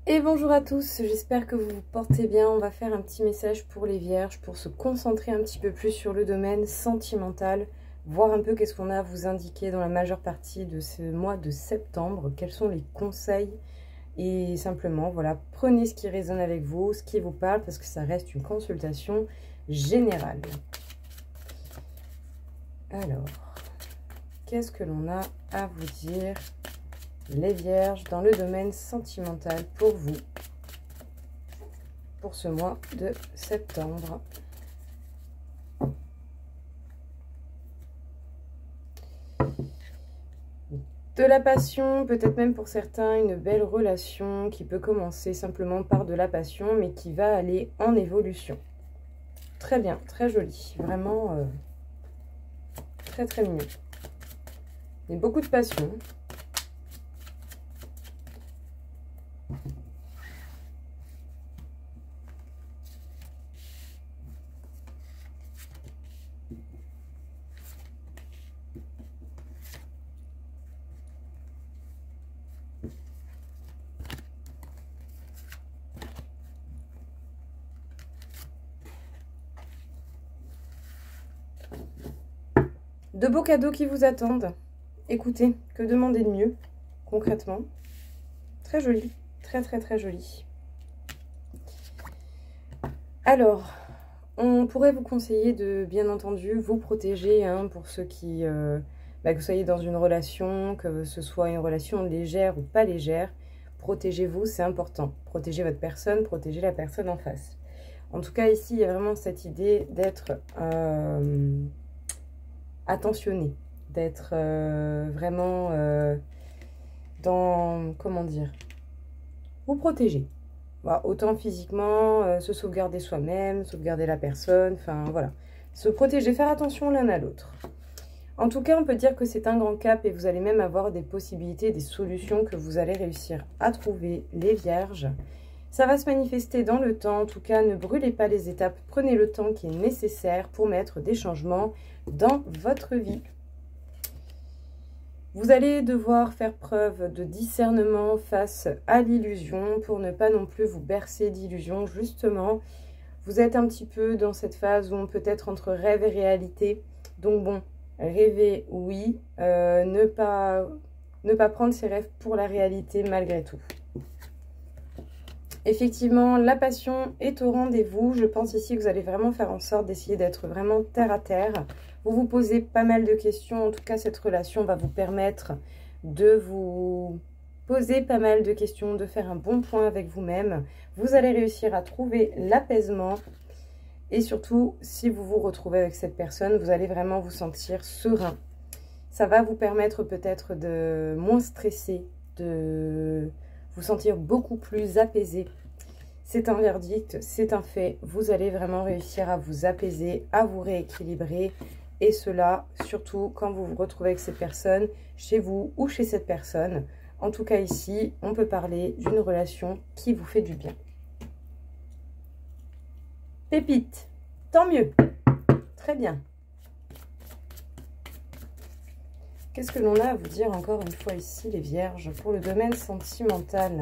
Et bonjour à tous, j'espère que vous vous portez bien. On va faire un petit message pour les vierges, pour se concentrer un petit peu plus sur le domaine sentimental, voir un peu qu'est-ce qu'on a à vous indiquer dans la majeure partie de ce mois de septembre, quels sont les conseils. Et simplement, voilà, prenez ce qui résonne avec vous, ce qui vous parle, parce que ça reste une consultation générale. Alors, qu'est-ce que l'on a à vous dire, les vierges, dans le domaine sentimental pour vous, pour ce mois de septembre? De la passion, peut-être même pour certains, une belle relation qui peut commencer simplement par de la passion, mais qui va aller en évolution. Très bien, très joli, vraiment très très mignon. Il y a beaucoup de passion. De beaux cadeaux qui vous attendent. Écoutez, que demander de mieux, concrètement? Très joli, très très très joli. Alors, on pourrait vous conseiller de, bien entendu, vous protéger, hein, pour ceux qui, que vous soyez dans une relation, que ce soit une relation légère ou pas légère. Protégez-vous, c'est important. Protégez votre personne, protégez la personne en face. En tout cas, ici, il y a vraiment cette idée d'être attentionné, d'être vraiment dans, comment dire, vous protéger. Voilà, autant physiquement, se sauvegarder soi-même, sauvegarder la personne, enfin voilà. Se protéger, faire attention l'un à l'autre. En tout cas, on peut dire que c'est un grand cap et vous allez même avoir des possibilités, des solutions que vous allez réussir à trouver, les vierges. Ça va se manifester dans le temps. En tout cas, ne brûlez pas les étapes. Prenez le temps qui est nécessaire pour mettre des changements dans votre vie. Vous allez devoir faire preuve de discernement face à l'illusion pour ne pas non plus vous bercer d'illusions. Justement, vous êtes un petit peu dans cette phase où on peut être entre rêve et réalité. Donc bon, rêver, oui. Ne pas prendre ses rêves pour la réalité malgré tout. Effectivement, la passion est au rendez-vous. Je pense ici que vous allez vraiment faire en sorte d'essayer d'être vraiment terre à terre. Vous vous posez pas mal de questions. En tout cas, cette relation va vous permettre de vous poser pas mal de questions, de faire un bon point avec vous-même. Vous allez réussir à trouver l'apaisement. Et surtout, si vous vous retrouvez avec cette personne, vous allez vraiment vous sentir serein. Ça va vous permettre peut-être de moins stresser, de vous sentir beaucoup plus apaisé. C'est un verdict, c'est un fait. Vous allez vraiment réussir à vous apaiser, à vous rééquilibrer. Et cela, surtout quand vous vous retrouvez avec cette personne, chez vous ou chez cette personne. En tout cas ici, on peut parler d'une relation qui vous fait du bien. Pépite, tant mieux. Très bien. Qu'est-ce que l'on a à vous dire encore une fois ici, les vierges, pour le domaine sentimental?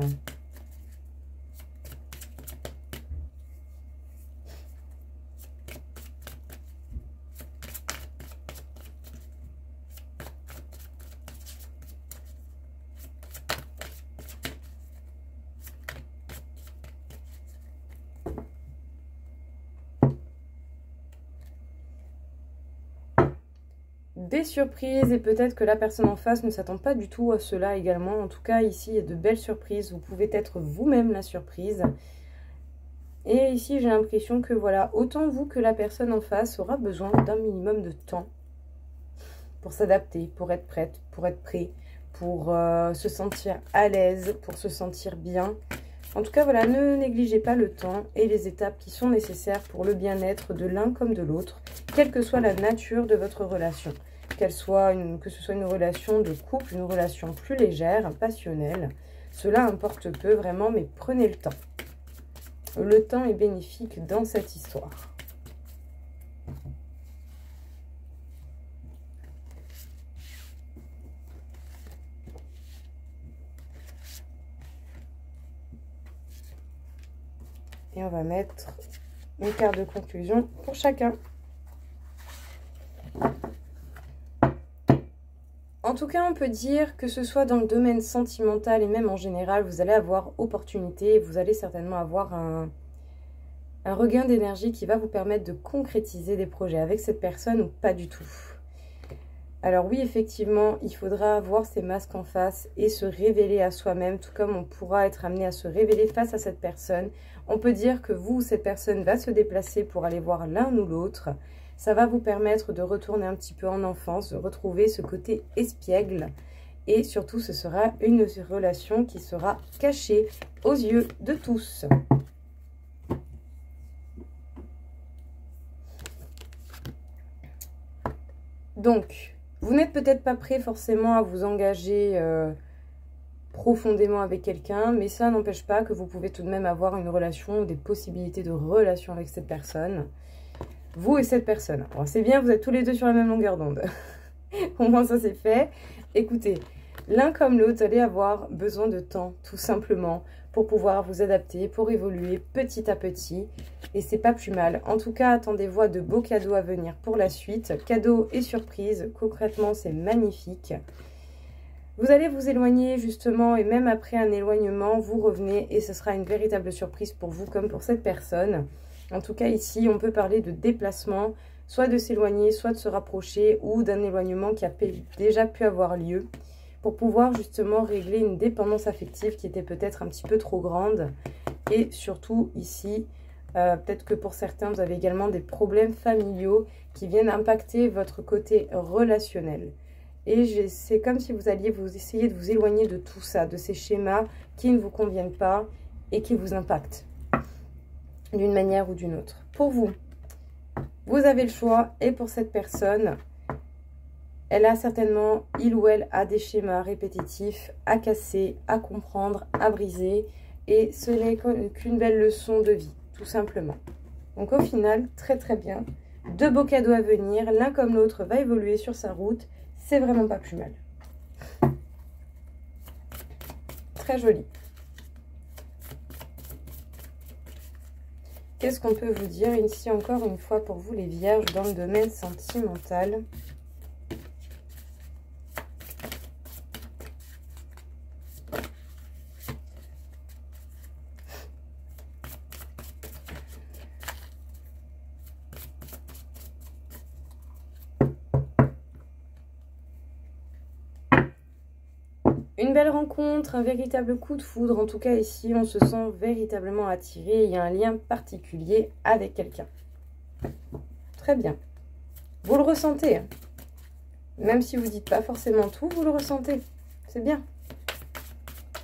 Des surprises et peut-être que la personne en face ne s'attend pas du tout à cela également. En tout cas, ici, il y a de belles surprises. Vous pouvez être vous-même la surprise. Et ici, j'ai l'impression que voilà, autant vous que la personne en face aura besoin d'un minimum de temps pour s'adapter, pour être prête, pour être prêt, pour se sentir à l'aise, pour se sentir bien. En tout cas, voilà, ne négligez pas le temps et les étapes qui sont nécessaires pour le bien-être de l'un comme de l'autre, quelle que soit la nature de votre relation. Que ce soit une relation de couple, une relation plus légère, passionnelle. Cela importe peu vraiment, mais prenez le temps. Le temps est bénéfique dans cette histoire. Et on va mettre une carte de conclusion pour chacun. En tout cas, on peut dire que ce soit dans le domaine sentimental et même en général, vous allez avoir opportunité, vous allez certainement avoir un regain d'énergie qui va vous permettre de concrétiser des projets avec cette personne ou pas du tout. Alors oui, effectivement, il faudra avoir ces masques en face et se révéler à soi-même, tout comme on pourra être amené à se révéler face à cette personne. On peut dire que vous, cette personne va se déplacer pour aller voir l'un ou l'autre. Ça va vous permettre de retourner un petit peu en enfance, de retrouver ce côté espiègle. Et surtout, ce sera une relation qui sera cachée aux yeux de tous. Donc, vous n'êtes peut-être pas prêt forcément à vous engager profondément avec quelqu'un, mais ça n'empêche pas que vous pouvez tout de même avoir une relation, des possibilités de relation avec cette personne. Vous et cette personne. C'est bien, vous êtes tous les deux sur la même longueur d'onde. Au moins ça c'est fait. Écoutez, l'un comme l'autre, vous allez avoir besoin de temps, tout simplement, pour pouvoir vous adapter, pour évoluer petit à petit. Et c'est pas plus mal. En tout cas, attendez-vous à de beaux cadeaux à venir pour la suite. Cadeaux et surprises, concrètement, c'est magnifique. Vous allez vous éloigner justement, et même après un éloignement, vous revenez et ce sera une véritable surprise pour vous comme pour cette personne. En tout cas, ici, on peut parler de déplacement, soit de s'éloigner, soit de se rapprocher, ou d'un éloignement qui a déjà pu avoir lieu, pour pouvoir justement régler une dépendance affective qui était peut-être un petit peu trop grande. Et surtout, ici, peut-être que pour certains, vous avez également des problèmes familiaux qui viennent impacter votre côté relationnel. Et c'est comme si vous alliez vous essayer de vous éloigner de tout ça, de ces schémas qui ne vous conviennent pas et qui vous impactent d'une manière ou d'une autre. Pour vous, vous avez le choix. Et pour cette personne, elle a certainement, il ou elle a des schémas répétitifs à casser, à comprendre, à briser. Et ce n'est qu'une belle leçon de vie, tout simplement. Donc au final, très très bien. Deux beaux cadeaux à venir. L'un comme l'autre va évoluer sur sa route. C'est vraiment pas plus mal. Très joli. Qu'est-ce qu'on peut vous dire ici encore une fois pour vous les vierges dans le domaine sentimental? Une belle rencontre, un véritable coup de foudre. En tout cas, ici, on se sent véritablement attiré. Il y a un lien particulier avec quelqu'un. Très bien. Vous le ressentez. Hein. Même si vous ne dites pas forcément tout, vous le ressentez. C'est bien.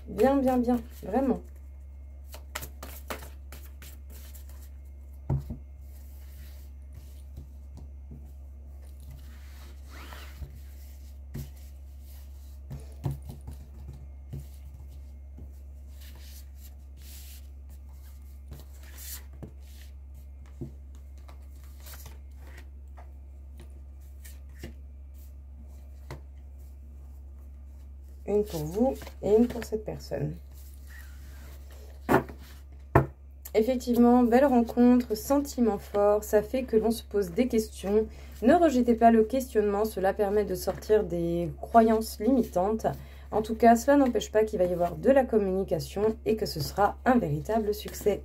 Bien, bien, bien. Vraiment. Une pour vous et une pour cette personne. Effectivement, belle rencontre, sentiment fort, ça fait que l'on se pose des questions. Ne rejetez pas le questionnement, cela permet de sortir des croyances limitantes. En tout cas, cela n'empêche pas qu'il va y avoir de la communication et que ce sera un véritable succès.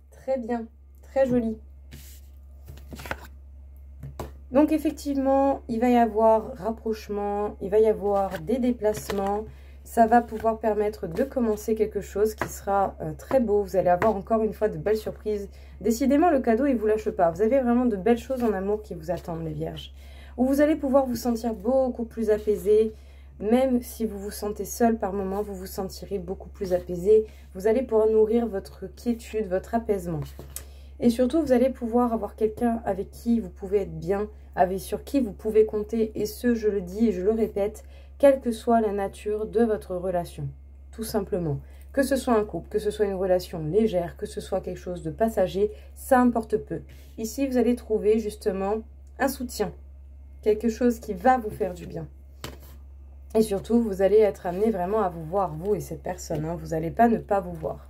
Très bien, très joli. Donc effectivement, il va y avoir rapprochement, il va y avoir des déplacements. Ça va pouvoir permettre de commencer quelque chose qui sera très beau. Vous allez avoir encore une fois de belles surprises. Décidément, le cadeau, il ne vous lâche pas. Vous avez vraiment de belles choses en amour qui vous attendent, les vierges. Où vous allez pouvoir vous sentir beaucoup plus apaisé. Même si vous vous sentez seul par moment, vous vous sentirez beaucoup plus apaisé. Vous allez pouvoir nourrir votre quiétude, votre apaisement. Et surtout, vous allez pouvoir avoir quelqu'un avec qui vous pouvez être bien, sur qui vous pouvez compter. Et ce, je le dis et je le répète, quelle que soit la nature de votre relation, tout simplement. Que ce soit un couple, que ce soit une relation légère, que ce soit quelque chose de passager, ça importe peu. Ici, vous allez trouver justement un soutien, quelque chose qui va vous faire du bien. Et surtout, vous allez être amené vraiment à vous voir, vous et cette personne. Hein. Vous n'allez pas ne pas vous voir.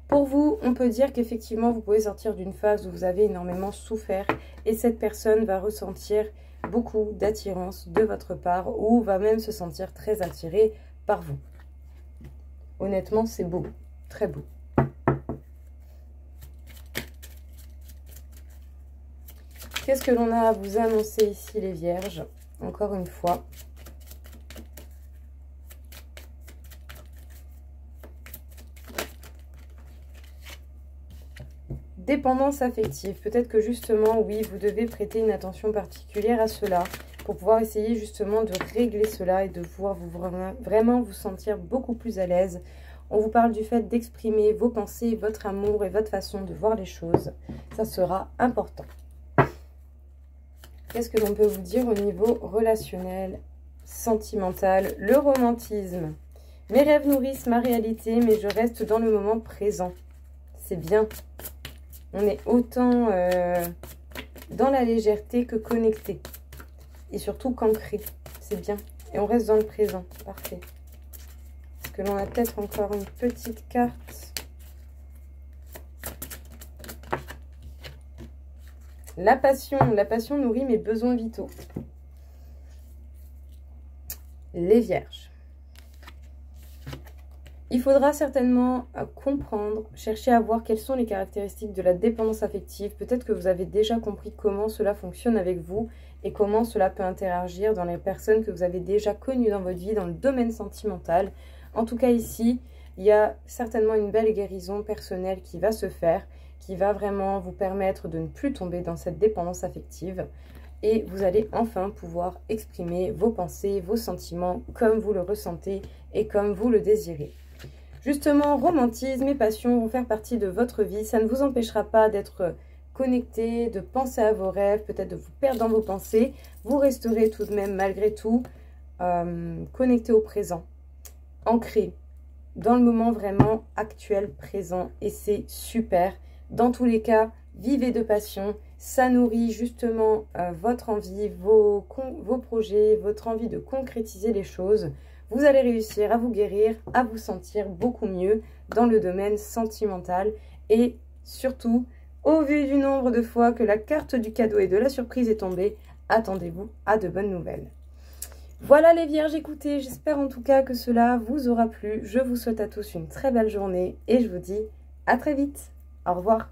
Pour vous, on peut dire qu'effectivement, vous pouvez sortir d'une phase où vous avez énormément souffert et cette personne va ressentir beaucoup d'attirance de votre part ou va même se sentir très attirée par vous. Honnêtement, c'est beau, très beau. Qu'est-ce que l'on a à vous annoncer ici, les Vierges? Encore une fois. Dépendance affective. Peut-être que justement, oui, vous devez prêter une attention particulière à cela pour pouvoir essayer justement de régler cela et de pouvoir vraiment vous sentir beaucoup plus à l'aise. On vous parle du fait d'exprimer vos pensées, votre amour et votre façon de voir les choses. Ça sera important. Qu'est-ce que l'on peut vous dire au niveau relationnel, sentimental? Le romantisme. Mes rêves nourrissent ma réalité, mais je reste dans le moment présent. C'est bien. On est autant dans la légèreté que connecté. Et surtout qu'ancré. C'est bien. Et on reste dans le présent. Parfait. Est-ce que l'on a peut-être encore une petite carte? La passion. La passion nourrit mes besoins vitaux. Les Vierges. Il faudra certainement comprendre, chercher à voir quelles sont les caractéristiques de la dépendance affective. Peut-être que vous avez déjà compris comment cela fonctionne avec vous et comment cela peut interagir dans les personnes que vous avez déjà connues dans votre vie, dans le domaine sentimental. En tout cas ici, il y a certainement une belle guérison personnelle qui va se faire, qui va vraiment vous permettre de ne plus tomber dans cette dépendance affective. Et vous allez enfin pouvoir exprimer vos pensées, vos sentiments comme vous le ressentez et comme vous le désirez. Justement, romantisme et passion vont faire partie de votre vie. Ça ne vous empêchera pas d'être connecté, de penser à vos rêves, peut-être de vous perdre dans vos pensées. Vous resterez tout de même, malgré tout, connecté au présent, ancré dans le moment vraiment actuel, présent. Et c'est super. Dans tous les cas, vivez de passion. Ça nourrit justement votre envie, vos projets, votre envie de concrétiser les choses. Vous allez réussir à vous guérir, à vous sentir beaucoup mieux dans le domaine sentimental. Et surtout, au vu du nombre de fois que la carte du cadeau et de la surprise est tombée, attendez-vous à de bonnes nouvelles. Voilà les Vierges, écoutez, j'espère en tout cas que cela vous aura plu. Je vous souhaite à tous une très belle journée et je vous dis à très vite. Au revoir.